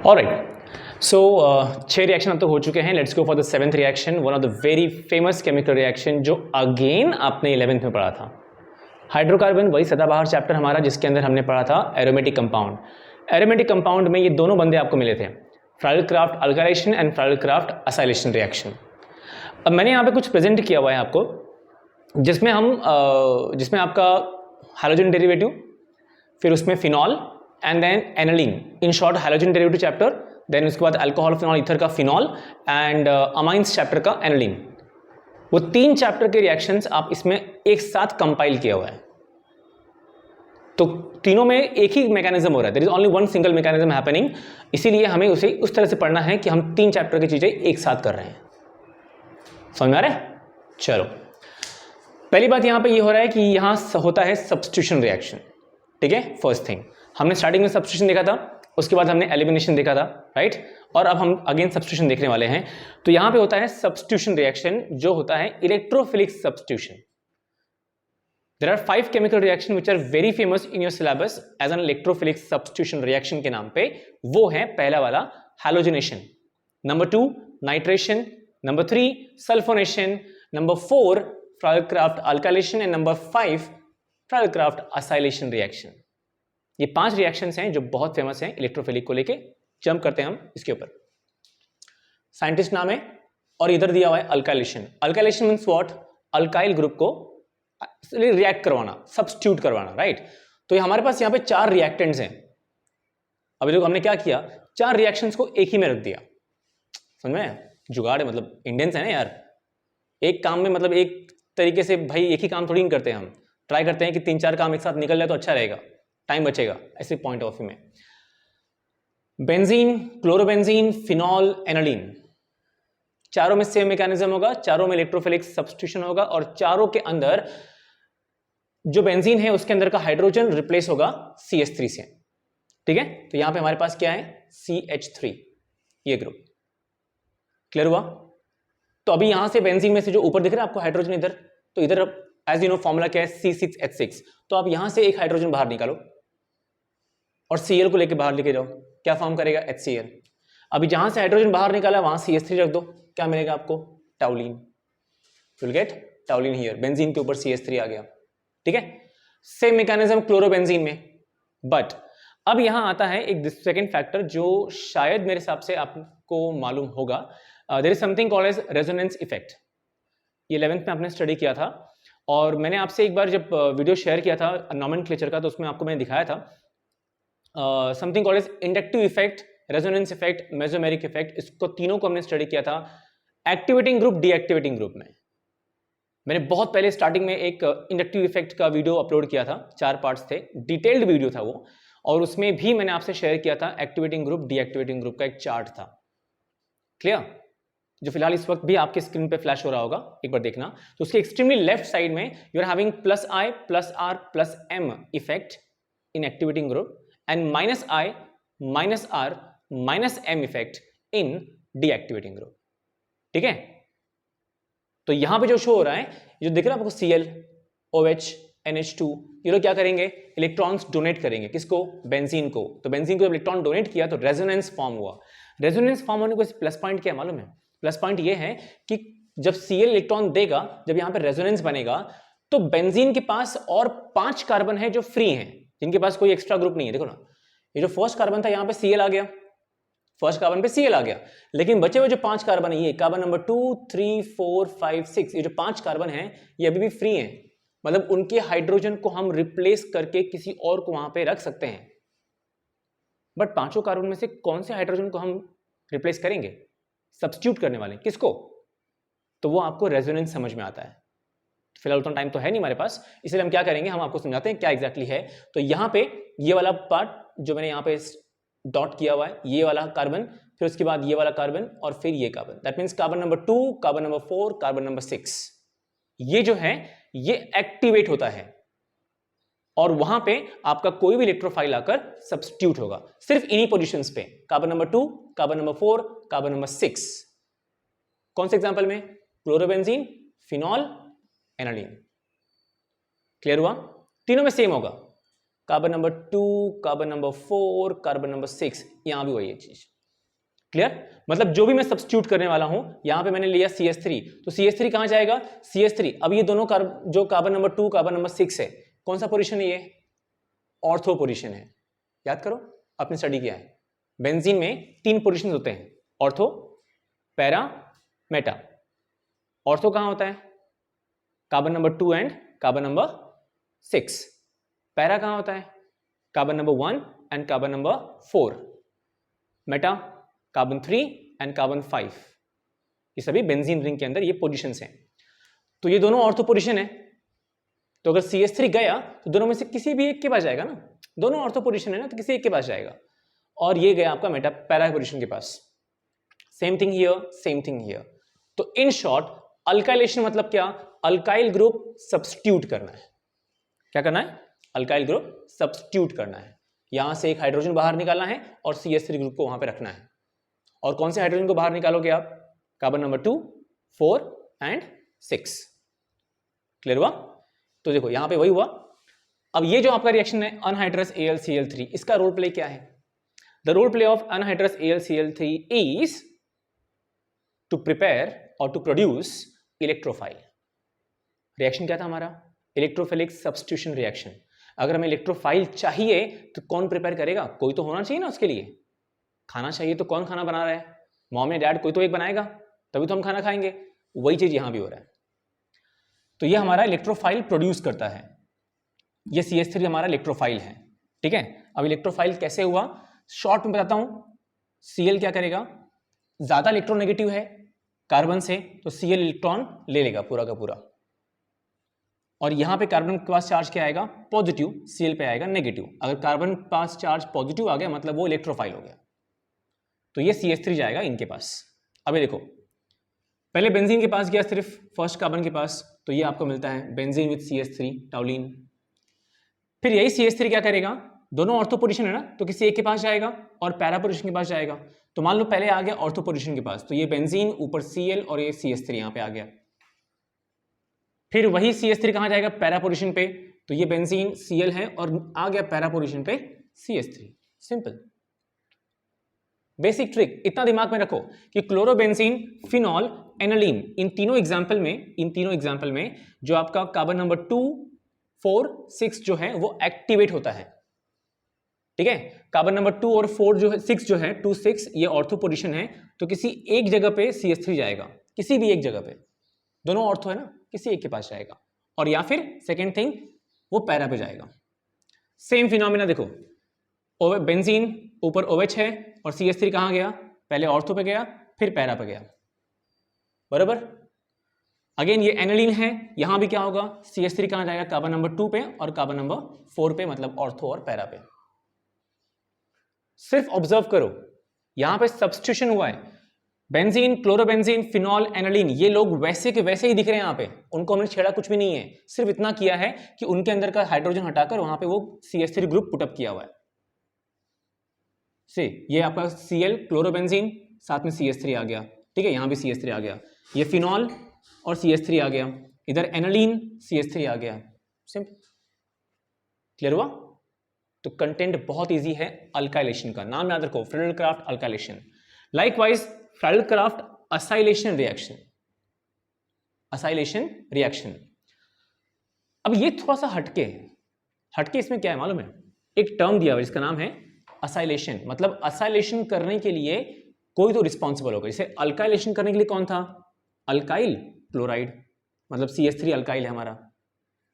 Alright, सो 6 reaction अब तक हो चुके हैं. Let's go for the 7th reaction, one of the very famous chemical reaction जो अगेन आपने 11th में पढ़ा था. हाइड्रोकार्बन, वही सदाबहार चैप्टर हमारा जिसके अंदर हमने पढ़ा था एरोमेटिक कंपाउंड. एरोमेटिक कंपाउंड में ये दोनों बंदे आपको मिले थे, Friedl-craft alkylation and Friedl-craft acylation reaction. अब मैंने यहाँ पे कुछ प्रेजेंट किया हुआ है आपको, जिसमें आपका हाइड्रोजन डेरिवेटिव, फिर उसमें phenol and then aniline. In short hydrogen derivative chapter, then उसके बाद अल्कोहल, फिनॉल, ईथर का फिनॉल एंड अमाइंस चैप्टर का एनालिन. वो 3 चैप्टर के रिएक्शंस आप इसमें एक साथ कंपाइल किया हुआ है. तो तीनों में एक ही मैकेनिज्म हो रहा है, there is only one single mechanism happening. इसीलिए हमें उसे उस तरह से पढ़ना है कि हम 3 चैप्टर की चीजें एक साथ कर रहे हैं. समझ में आ रहा है? चलो, पहली बात यहां पे ये हो रहा है कि यहां होता है सब्स्टिट्यूशन रिएक्शन. ठीक है, फर्स्ट थिंग हमने स्टार्टिंग में सब्स्टिट्यूशन देखा था, उसके बाद हमने एलिमिनेशन देखा था, राइट. और अब हम अगेन सब्स्टिट्यूशन देखने वाले हैं. तो यहां पे होता है सब्स्टिट्यूशन रिएक्शन, जो होता है electrophilic substitution. There are 5 chemical reaction which are very famous in your syllabus as an electrophilic substitution reaction के नाम पे. वो है पहला वाला halogenation, number 2 nitration, number 3 sulphonation, number 4 Friedel Craft alkylation and number 5 Friedel Craft acylation reaction. ये 5 reactions हैं जो बहुत फेमस हैं इलेक्ट्रोफिलिक को लेके. जंप करते हैं हम इसके ऊपर. साइंटिस्ट नाम है और इधर दिया हुआ है alkylation. Alkylation means what? Alkyl group को रिएक्ट करवाना, सब्स्टिट्यूट करवाना, राइट. तो हमारे पास यहां पे 4 रिएक्टेंट्स हैं. अभी देखो हमने क्या किया, 4 रिएक्शंस को एक ही में रख दिया. समझ में? जुगाड़ है, मतलब इंडियंस है ना यार. एक काम में मतलब एक तरीके से भाई एक ही काम थोड़ी नहीं करते हैं हम. ट्राई करते हैं कि 3-4 काम एक साथ निकल जाए तो अच्छा रहेगा, टाइम बचेगा, ऐसे पॉइंट ऑफ व्यू में. बेंजीन, क्लोरोबेंजीन, फिनॉल, एनालिन, चारों में सेम मैकेनिज्म होगा, चारों में इलेक्ट्रोफिलिक सब्स्टिट्यूशन होगा और चारों के अंदर जो बेंजीन है उसके अंदर का हाइड्रोजन रिप्लेस होगा CH3 से. ठीक है, तो यहां पे हमारे पास क्या है, CH3, ये ग्रुप. क्लियर हुआ? तो अभी यहां से बेंजीन में से जो ऊपर दिख रहा है आपको हाइड्रोजन इधर, तो इधर एज यू नो फॉर्मूला क्या है, C6H6. तो आप यहां से एक हाइड्रोजन बाहर निकालो और Cl को लेके बाहर लेके जाओ. क्या फॉर्म करेगा? HCl. अभी जहां से हाइड्रोजन बाहर निकाला वहां CH3 रख दो, क्या मिलेगा आपको? टाउलिन. You will get टाउलिन here. Benzene के ऊपर CH3 आ गया. ठीक है, सेम मैकेनिज्म क्लोरोबेंजीन में. बट अब यहां आता है एक सेकंड फैक्टर जो शायद मेरे हिसाब से आपको मालूम होगा. There is something called as resonance effect. ये 11th में आपने स्टडी किया था और मैंने आपसे एक बार जब वीडियो शेयर किया था नॉमेनक्लेचर का, तो उसमें आपको मैंने दिखाया था something called as inductive effect, resonance effect, mesomeric effect. इसको तीनों को हमने स्टडी किया था एक्टिवेटिंग ग्रुप, डीएक्टिवेटिंग ग्रुप में. मैंने बहुत पहले स्टार्टिंग में एक इंडक्टिव इफेक्ट का वीडियो अपलोड किया था, 4 पार्ट्स थे, डिटेल्ड वीडियो था वो. और उसमें भी मैंने आपसे शेयर किया था एक्टिवेटिंग ग्रुप, डीएक्टिवेटिंग ग्रुप का एक चार्ट था. क्लियर? जो फिलहाल इस वक्त भी आपके स्क्रीन पे फ्लैश हो रहा होगा, एक बार देखना. तो उसके एक्सट्रीमली लेफ्ट साइड में you are having +I +R +M effect in activating group and -I -R -M effect in deactivating group. ठीक है, तो यहां पे जो शो हो रहा है, जो दिख रहा है आपको Cl, OH, NH2, ये लोग क्या करेंगे? इलेक्ट्रॉन्स डोनेट करेंगे. किसको? बेंजीन को. तो बेंजीन को इलेक्ट्रॉन डोनेट किया तो रेजोनेंस फॉर्म हुआ. रेजोनेंस फॉर्म होने को प्लस पॉइंट क्या मालूम है? प्लस पॉइंट ये है कि जब Cl इलेक्ट्रॉन देगा, जब यहां पे रेजोनेंस बनेगा, तो बेंजीन के पास और 5 कार्बन है जो फ्री हैं, जिनके पास कोई एक्स्ट्रा ग्रुप नहीं है. देखो ना, ये जो फर्स्ट कार्बन था यहां पे Cl आ गया, फर्स्ट कार्बन पे Cl आ गया, लेकिन बचे हुए जो 5 कार्बन है, ये कार्बन नंबर 2, 3, 4, 5, 6, ये जो 5 कार्बन है ये अभी भी फ्री हैं. मतलब उनके हाइड्रोजन को हम रिप्लेस करके किसी और को वहां पे रख सकते हैं. बट 5 कार्बन में से कौन से हाइड्रोजन को हम रिप्लेस करेंगे? सब्स्टिट्यूट करने वाले किसको? तो वो आपको रेजोनेंस समझ में आता है. फिलहाल उतना टाइम तो है नहीं हमारे पास, इसलिए हम क्या करेंगे, हम आपको समझाते हैं क्या एग्जैक्टली है. तो यहां पे ये वाला पार्ट जो मैंने यहां पे डॉट किया हुआ है, ये वाला कार्बन, फिर उसके बाद ये वाला कार्बन और फिर ये carbon, that means carbon number 2, carbon number 4, carbon number 6, ये जो है ये एक्टिवेट होता है और वहां पे आपका कोई भी इलेक्ट्रोफाइल आकर सब्स्टिट्यूट होगा सिर्फ इन्हीं पोजीशंस पे, carbon number 2, carbon number 4, carbon number 6. कौन से एग्जांपल में? Chlorobenzene, phenol, aniline. क्लियर हुआ? तीनों में सेम होगा, carbon number 2, carbon number 4, carbon number 6, यहां भी वही है चीज. क्लियर? मतलब जो भी मैं सब्स्टिट्यूट करने वाला हूं, यहां पे मैंने लिया CH3, तो CH3 कहां जाएगा? CH3। अब ये दोनों जो कार्बन नंबर 2 कार्बन नंबर 6 है, कौन सा पोजीशन है? ये ऑर्थो पोजीशन है। याद करो, आपने स्टडी किया है बेंजीन में 3 पोजीशन होते हैं, ऑर्थो, पैरा, मेटा। ऑर्थो कहां होता है? Carbon number 2 and carbon number 6। Para कहां होता है? Carbon number 1 and carbon number 4। Meta carbon 3 and carbon 5। ये सभी बेंजीन रिंग के अंदर ये पोजीशंस हैं। तो ये दोनों ऑर्थो पोजीशन है, तो अगर CH3 गया तो दोनों में से किसी भी एक के पास जाएगा ना, दोनों ऑर्थो पोजीशन है ना, तो किसी एक के पास जाएगा। और ये गया आपका मेटा पैरा पोजीशन के पास। Same thing here, same thing here. तो इन शॉर्ट अल्काइलेशन मतलब क्या? अल्काइल ग्रुप सब्स्टिट्यूट करना है। क्या करना है? अल्काइल ग्रुप सब्स्टिट्यूट करना है। यहां से एक हाइड्रोजन बाहर निकालना है और CH3 ग्रुप को वहां पे रखना है। और कौन से हाइड्रोजन को बाहर निकालोगे आप? Carbon number 2, 4 and 6। क्लियर हुआ? तो देखो यहां पे वही हुआ। अब ये जो आपका रिएक्शन है अनहाइड्रस AlCl3, इसका रोल प्ले क्या है? The role play of anhydrous AlCl3 is to prepare और टू प्रोड्यूस इलेक्ट्रोफाइल। रिएक्शन क्या था हमारा? Electrophilic substitution reaction. अगर हमें इलेक्ट्रोफाइल चाहिए तो कौन प्रिपेयर करेगा? कोई तो होना चाहिए ना उसके लिए। खाना चाहिए तो कौन खाना बना रहा है? मॉम या डैड, कोई तो एक बनाएगा, तभी तो हम खाना खाएंगे। वही चीज यहां भी हो रहा है। तो ये हमारा इलेक्ट्रोफाइल प्रोड्यूस करता है। ये CH3 हमारा इलेक्ट्रोफाइल है। ठीक है, अब इलेक्ट्रोफाइल कैसे हुआ शॉर्ट में बताता हूं। Cl क्या करेगा? ज्यादा इलेक्ट्रोनेगेटिव है कार्बन से, तो Cl इलेक्ट्रॉन ले लेगा पूरा का पूरा। और यहां पे कार्बन के पास चार्ज क्या आएगा? पॉजिटिव। Cl पे आएगा नेगेटिव। अगर कार्बन के पास चार्ज पॉजिटिव आ गया मतलब वो इलेक्ट्रोफाइल हो गया। तो ये CH3 जाएगा इनके पास। अब ये देखो, पहले बेंजीन के पास गया सिर्फ फर्स्ट कार्बन के पास, तो ये आपको मिलता है बेंजीन विद CH3 टाउलिन। फिर यही CH3 क्या करेगा? दोनों ऑर्थो पोजीशन है ना, तो किसी एक के पास जाएगा और पैरा पोजीशन के पास जाएगा। तो मान लो पहले आ गया ऑर्थो पोजीशन के पास, तो ये बेंजीन ऊपर Cl और ये CH3 यहां पे आ गया। फिर वही CH3 कहां जाएगा? पैरा पोजीशन पे, तो ये बेंजीन Cl है और आ गया पैरा पोजीशन पे CH3। Simple basic trick. इतना दिमाग में रखो कि क्लोरोबेंजीन, फिनॉल, एनालीन, इन तीनों एग्जांपल में जो आपका कार्बन नंबर 2, 4, 6 जो है वो एक्टिवेट होता है। ठीक है, कार्बन नंबर 2 और 4 जो है 6 जो है 2, 6 ये ऑर्थो पोजीशन है, तो किसी एक जगह पे CH3 जाएगा, किसी भी एक जगह पे। दोनों ऑर्थो है ना, किसी एक के पास जाएगा। और या फिर सेकेंड थिंग वो पैरा पे जाएगा। सेम फिनोमिना देखो, बेंजीन ऊपर OH है और CH3 कहां गया? पहले ऑर्थो पे गया फिर पैरा पे गया। बराबर। अगेन ये एनालीन है, यहां भी क्या होगा? CH3 कहां जाएगा? कार्बन नंबर 2 पे और कार्बन नंबर 4 पे, मतलब ऑर्थो और पैरा पे। सिर्फ ऑब्जर्व करो, यहां पे सब्स्टिट्यूशन हुआ है। बेंजीन, क्लोरोबेंजीन, फिनॉल, एनालीन, ये लोग वैसे के वैसे ही दिख रहे हैं यहां पे, उनको हमने छेड़ा कुछ भी नहीं है। सिर्फ इतना किया है कि उनके अंदर का हाइड्रोजन हटाकर वहां पे वो CH3 ग्रुप पुटअप किया हुआ है। से ये आपका Cl क्लोरोबेंजीन, साथ में CH3 आ गया। ठीक है, यहां भी CH3 आ गया। ये फिनॉल और CH3 आ गया, इधर एनालीन, CH3 आ गया। सिंपल। क्लियर हुआ? तो कंटेंट बहुत इजी है अल्काइलेशन का। नाम याद रखो, Friedel-Crafts alkylation. Likewise Friedel-Crafts acylation reaction. Acylation reaction. अब ये थोड़ा सा हटके है। हटके इसमें क्या है मालूम है? एक टर्म दिया हुआ है जिसका नाम है असाइलेशन। मतलब असाइलेशन करने के लिए कोई तो रिस्पॉन्सिबल होगा। जैसे अल्काइलेशन करने के लिए कौन था? अल्काइल क्लोराइड, मतलब CH3 अल्काइल है हमारा।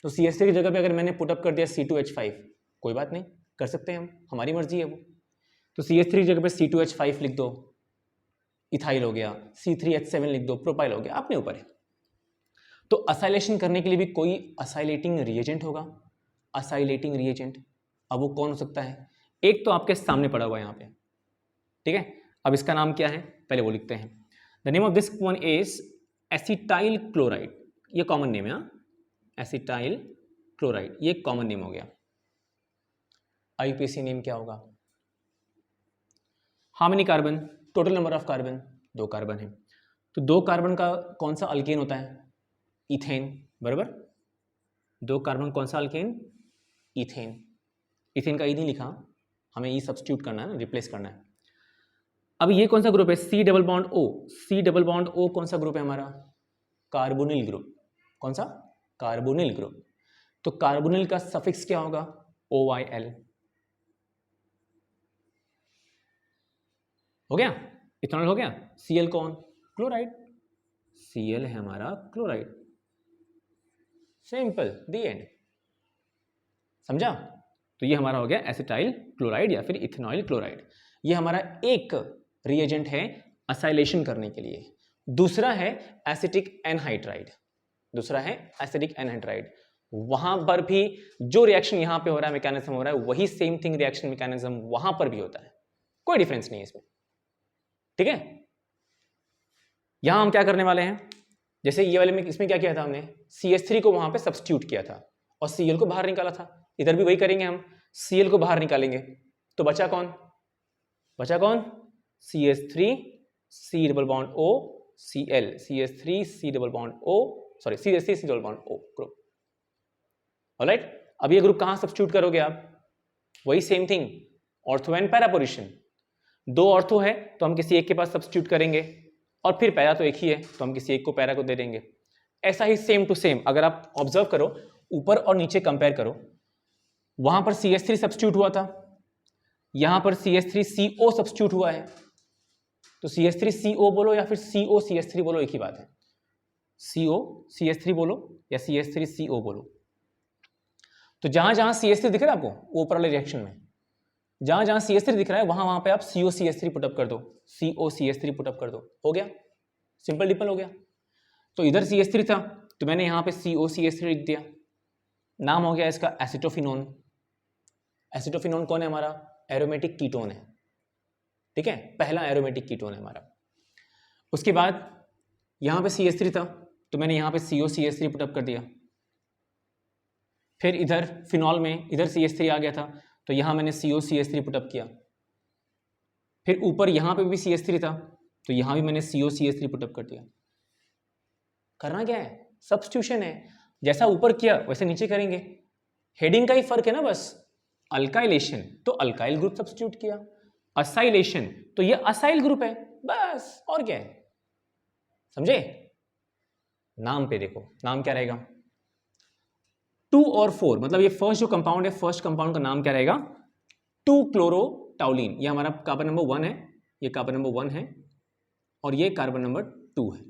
तो CH3 की जगह पे अगर मैंने पुटअप कर दिया C2H5, कोई बात नहीं, कर सकते हैं हम, हमारी मर्जी है वो। तो CH3 की जगह पे C2H5 लिख दो, इथाइल हो गया। C3H7 लिख दो, प्रोपाइल हो गया, अपने ऊपर है। तो असाइलेशन करने के लिए भी कोई असाइलेटिंग रिएजेंट होगा। असाइलेटिंग रिएजेंट, अब वो कौन हो सकता है? एक तो आपके सामने पड़ा हुआ है यहाँ पे। ठीक है, अब इसका नाम क्या है पहले वो लिखते हैं। The name of this one is acetyl chloride. ये कॉमन नेम है, एसिटाइल क्लोराइड, ये कॉमन नेम हो गया। IUPAC नेम क्या होगा? How many carbon? Total number of carbon 2 carbon है। तो 2 कार्बन का कौन सा अल्केन होता है? इथेन। बराबर, 2 कार्बन कौन सा अल्केन? इथेन। इथेन का ई नहीं लिखा, हमें ई सब्स्टिट्यूट करना है ना, रिप्लेस करना है। अब ये कौन सा ग्रुप है, C double bond O, C double bond O कौन सा ग्रुप है हमारा, कार्बोनिल ग्रुप। कौन सा, कार्बोनिल ग्रुप। तो कार्बोनिल का सफिक्स क्या होगा, OYL। हो गया, इथेनॉल हो गया। Cl कौन, क्लोराइड, Cl है हमारा क्लोराइड, सिंपल, दी एंड। समझा। तो ये हमारा हो गया एसिटाइल क्लोराइड या फिर इथेनॉइल क्लोराइड। ये हमारा एक रिएजेंट है असाइलेशन करने के लिए। दूसरा है एसिटिक एनहाइड्राइड, दूसरा है एसिटिक एनहाइड्राइड। वहां पर भी जो रिएक्शन यहां पे हो रहा है, मैकेनिज्म हो रहा है, वही सेम थिंग रिएक्शन मैकेनिज्म वहां पर भी होता है, कोई डिफरेंस नहीं है इसमें। ठीक है, यहां हम क्या करने वाले हैं, जैसे ये वाले में इसमें क्या किया था हमने, CH3 को वहां पे सब्स्टिट्यूट किया था और Cl को बाहर निकाला था। इधर भी वही करेंगे हम, Cl को बाहर निकालेंगे तो बचा कौन, बचा कौन, CH3 C double bond O Cl, CH3 C double bond O, sorry CH3 C double bond O group. Alright, अब ये ग्रुप कहां सब्स्टिट्यूट करोगे आप, वही same thing, ortho and para position. दो ऑर्थो है तो हम किसी एक के पास सब्स्टिट्यूट करेंगे, और फिर पैरा तो एक ही है तो हम किसी एक को पैरा को दे देंगे। ऐसा ही सेम टू सेम अगर आप ऑब्जर्व करो, ऊपर और नीचे कंपेयर करो, वहां पर CH3 सब्स्टिट्यूट हुआ था, यहां पर CH3CO सब्स्टिट्यूट हुआ है। तो CH3CO बोलो या फिर CO CH3 बोलो, एक ही बात है। CO CH3 बोलो या CH3CO बोलो। तो जहां जहां CH3 दिख रहा है आपको ऊपर वाले रिएक्शन में, जहां जहां CH3 दिख रहा है वहां वहां पे आप CO CH3 पुटअप कर दो, CO CH3 पुटअप कर दो, हो गया, सिंपल डिपल हो गया। तो इधर CH3 था तो मैंने यहां पे CO CH3 लिख दिया, नाम हो गया इसका एसिटोफिनोन। एसिटोफिनोन कौन है हमारा, एरोमेटिक कीटोन है। ठीक है, पहला एरोमेटिक कीटोन है हमारा। उसके बाद यहां पे CH3 था तो मैंने यहां पे CO CH3 पुटअप कर दिया। फिर इधर फिनॉल में इधर CH3 आ गया था तो यहां मैंने CO CH3 पुटअप किया। फिर ऊपर यहां पे भी CH3 था तो यहां भी मैंने CO CH3 पुटअप कर दिया। करना क्या है, सब्स्टिट्यूशन है, जैसा ऊपर किया वैसे नीचे करेंगे, हेडिंग का ही फर्क है ना बस। अल्काइलेशन तो अल्काइल ग्रुप सब्स्टिट्यूट किया, असाइलेशन तो ये असाइल ग्रुप है, बस और क्या है, समझे। नाम पे देखो, नाम क्या रहेगा, 2 और 4, मतलब ये फर्स्ट जो कंपाउंड है, फर्स्ट कंपाउंड का नाम क्या रहेगा, 2-क्लोरोटाउलिन। ये हमारा कार्बन नंबर 1 है, ये कार्बन नंबर 1 है और ये कार्बन नंबर 2 है।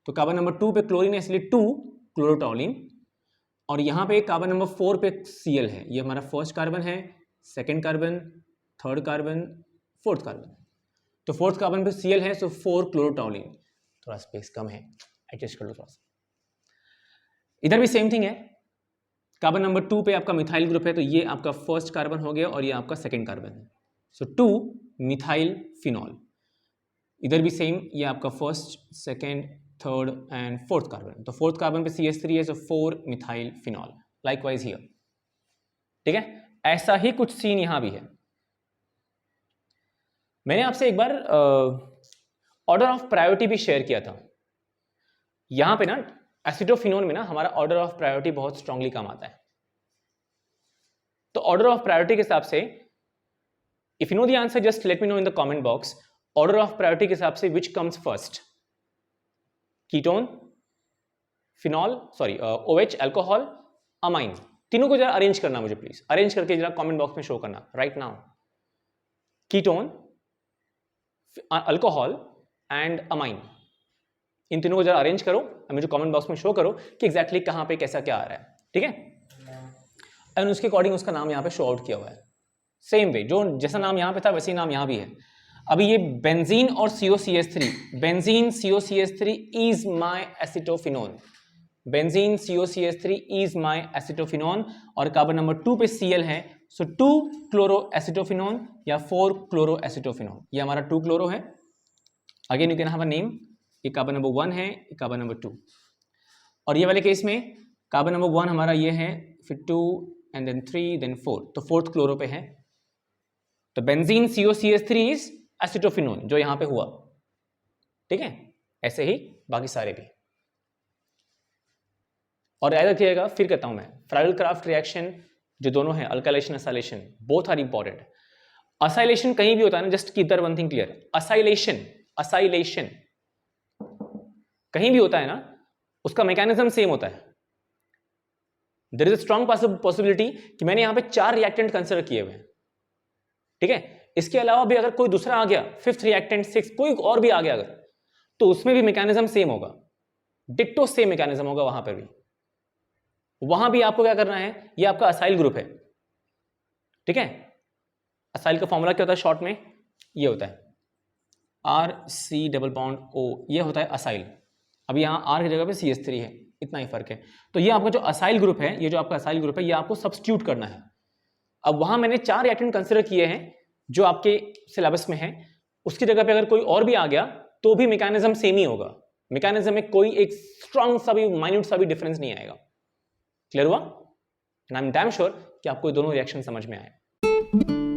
तो कार्बन नंबर 2 पे क्लोरीन है इसलिए 2-क्लोरोटाउलिन, और यहां पे कार्बन नंबर 4 पे Cl है। ये हमारा फर्स्ट कार्बन है, second carbon, third carbon, fourth carbon. तो फोर्थ कार्बन पे Cl है, सो 4-क्लोरोटाउलिन। थोड़ा स्पेस कम है, एडजस्ट कर लो थोड़ा सा। इधर भी सेम थिंग है, कार्बन नंबर 2 पे आपका मिथाइल ग्रुप है तो ये आपका फर्स्ट कार्बन हो गया और ये आपका सेकेंड कार्बन है, सो 2-मिथाइल फिनॉल। इधर भी सेम, ये आपका first, second, third and fourth carbon. तो फोर्थ कार्बन पे CH3 है, सो 4-मिथाइल फिनॉल। लाइकवाइज हियर, ठीक है। ऐसा ही कुछ सीन यहां भी है। मैंने आपसे एक बार ऑर्डर ऑफ प्रायोरिटी भी शेयर किया था। यहां पे ना एसिटोफिनोन में ना हमारा ऑर्डर ऑफ प्रायोरिटी बहुत स्ट्रांगली काम आता है। तो ऑर्डर ऑफ प्रायोरिटी के हिसाब से, if you know the answer just let me know in the comment box. Order of priority के हिसाब से which comes first, ketone, phenol, sorry OH, alcohol, amine. तीनों को जरा अरेंज करना मुझे प्लीज, अरेंज करके जरा कमेंट बॉक्स में शो करना right now. Ketone, alcohol and amine, इन तीनों को जरा अरेंज करो, मुझे कमेंट बॉक्स में शो करो कि एग्जैक्टली कहां पे कैसा क्या आ रहा है, ठीक है। एंड उसके अकॉर्डिंग उसका नाम यहाँ पे शो आउट किया हुआ है। सेम वे, जो जैसा नाम यहाँ पे था वैसे ही नाम यहाँ भी है। अभी ये बेंजीन और COCH3, benzene COCH3 is my acetophenone, benzene COCH3 is my acetophenone, और कार्बन नंबर 2 पे Cl है, सो 2-क्लोरोएसिटोफिनोन या 4-क्लोरोएसिटोफिनोन। ये हमारा 2-क्लोरो है। Again you can have a name, ये कार्बन नंबर 1 है, ये कार्बन नंबर 2, और ये वाले केस में कार्बन नंबर 1 हमारा ये है, फिर 2 एंड देन 3 देन 4, तो फोर्थ क्लोरो पे है। तो बेंजीन COCH3 इज एसिटोफिनोन जो यहां पे हुआ, ठीक है। ऐसे ही बाकी सारे भी। और याद रखिएगा, फिर कहता हूं मैं, फ्राइडल क्राफ्ट रिएक्शन जो दोनों है, alkylation acylation, both are important. Acylation कहीं भी होता है ना, just keep that one thing clear, acylation कहीं भी होता है ना, उसका मैकेनिज्म सेम होता है। There is a strong possibility कि मैंने यहां पे 4 रिएक्टेंट कंसिडर किए हुए हैं, ठीक है, इसके अलावा भी अगर कोई दूसरा आ गया, 5th रिएक्टेंट, 6 कोई और भी आ गया अगर, तो उसमें भी मैकेनिज्म सेम होगा, डिक्टो सेम मैकेनिज्म होगा वहां पर भी। वहां भी आपको क्या करना है, ये आपका असाइल ग्रुप है, ठीक है। असाइल का फॉर्मूला क्या होता है शॉर्ट में, ये होता है RC⋯O, ये होता है असाइल। अब यहाँ R की जगह पे CH3 है, इतना ही फर्क है। तो ये आपका जो असाइल ग्रुप है, ये जो आपका असाइल ग्रुप है, ये आपको सब्स्टिट्यूट करना है। अब वहां मैंने 4 रिएक्टेंट कंसिडर किए हैं जो आपके सिलेबस में है, उसकी जगह पे अगर कोई और भी आ गया तो भी मैकेनिज्म सेम ही होगा, मैकेनिज्म में कोई एक स्ट्रांग सा भी, माइन्यूट सा भी डिफरेंस नहीं आएगा। क्लियर हुआ? And I am damn sure कि आपको ये दोनों रिएक्शन समझ में आए।